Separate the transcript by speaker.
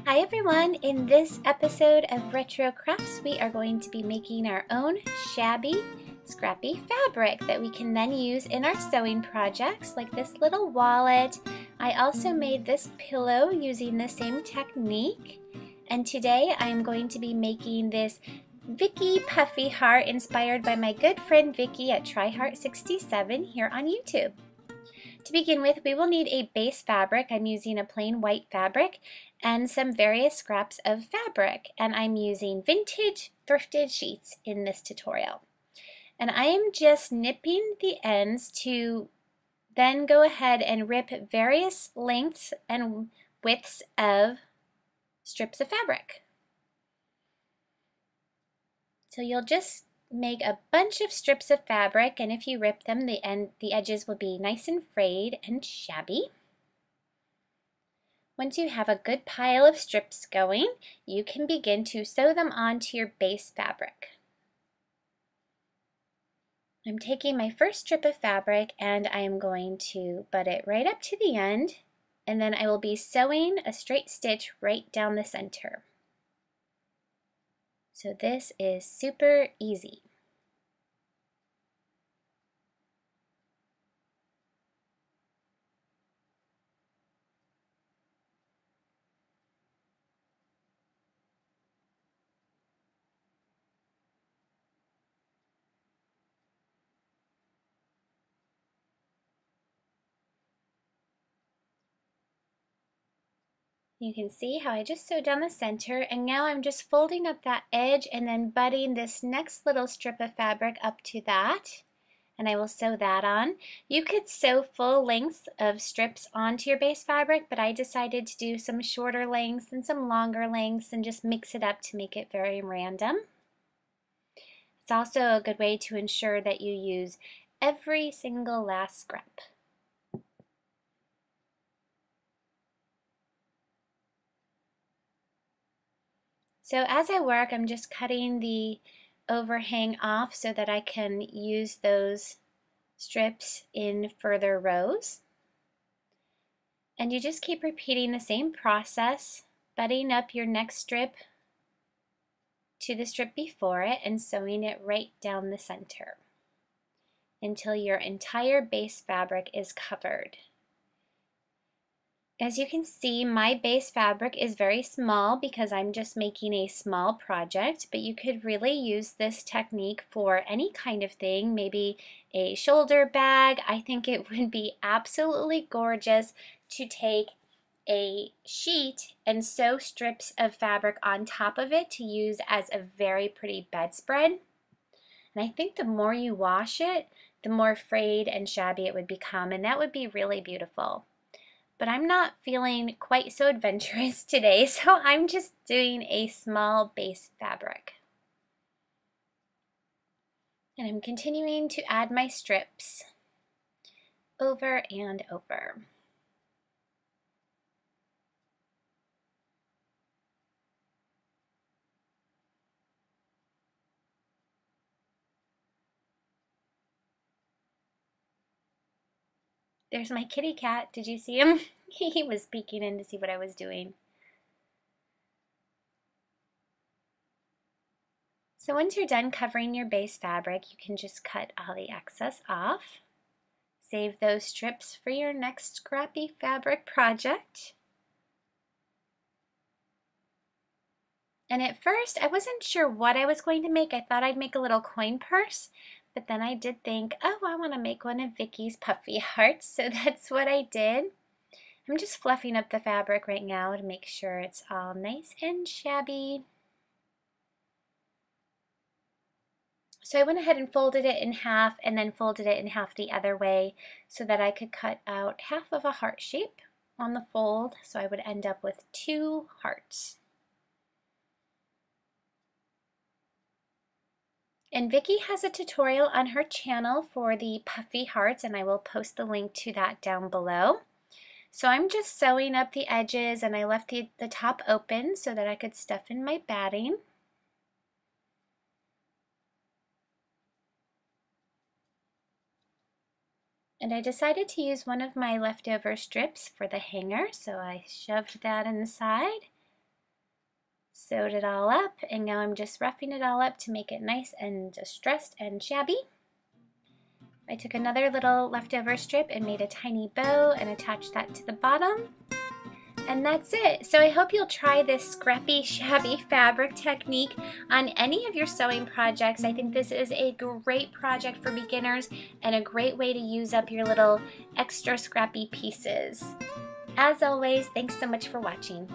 Speaker 1: Hi everyone! In this episode of Retro Crafts, we are going to be making our own shabby, scrappy fabric that we can then use in our sewing projects, like this little wallet. I also made this pillow using the same technique. And today I am going to be making this Vicky puffy heart inspired by my good friend Vicky at TryHeart67 here on YouTube. To begin with, we will need a base fabric. I'm using a plain white fabric and some various scraps of fabric, and I'm using vintage thrifted sheets in this tutorial. And I am just nipping the ends to then go ahead and rip various lengths and widths of strips of fabric. So you'll just make a bunch of strips of fabric, and if you rip them, the edges will be nice and frayed and shabby. Once you have a good pile of strips going, you can begin to sew them onto your base fabric. I'm taking my first strip of fabric and I am going to butt it right up to the end, and then I will be sewing a straight stitch right down the center. So this is super easy. You can see how I just sewed down the center, and now I'm just folding up that edge and then butting this next little strip of fabric up to that, and I will sew that on. You could sew full lengths of strips onto your base fabric, but I decided to do some shorter lengths and some longer lengths and just mix it up to make it very random. It's also a good way to ensure that you use every single last scrap. So as I work, I'm just cutting the overhang off so that I can use those strips in further rows. And you just keep repeating the same process, butting up your next strip to the strip before it and sewing it right down the center until your entire base fabric is covered. As you can see, my base fabric is very small because I'm just making a small project, but you could really use this technique for any kind of thing, maybe a shoulder bag. I think it would be absolutely gorgeous to take a sheet and sew strips of fabric on top of it to use as a very pretty bedspread. And I think the more you wash it, the more frayed and shabby it would become, and that would be really beautiful. But I'm not feeling quite so adventurous today, so I'm just doing a small base fabric. And I'm continuing to add my strips over and over. There's my kitty cat. Did you see him? He was peeking in to see what I was doing. So once you're done covering your base fabric, you can just cut all the excess off. Save those strips for your next scrappy fabric project. And at first, I wasn't sure what I was going to make. I thought I'd make a little coin purse, but then I did think, oh, I want to make one of Vicky's puffy hearts, so that's what I did. I'm just fluffing up the fabric right now to make sure it's all nice and shabby. So I went ahead and folded it in half and then folded it in half the other way so that I could cut out half of a heart shape on the fold, so I would end up with 2 hearts. And Vicky has a tutorial on her channel for the puffy hearts, and I will post the link to that down below. So I'm just sewing up the edges, and I left the top open so that I could stuff in my batting. And I decided to use one of my leftover strips for the hanger, so I shoved that inside Sewed it all up, and now I'm just roughing it all up to make it nice and distressed and shabby. I took another little leftover strip and made a tiny bow and attached that to the bottom. And that's it. So I hope you'll try this scrappy, shabby fabric technique on any of your sewing projects. I think this is a great project for beginners and a great way to use up your little extra scrappy pieces. As always, thanks so much for watching.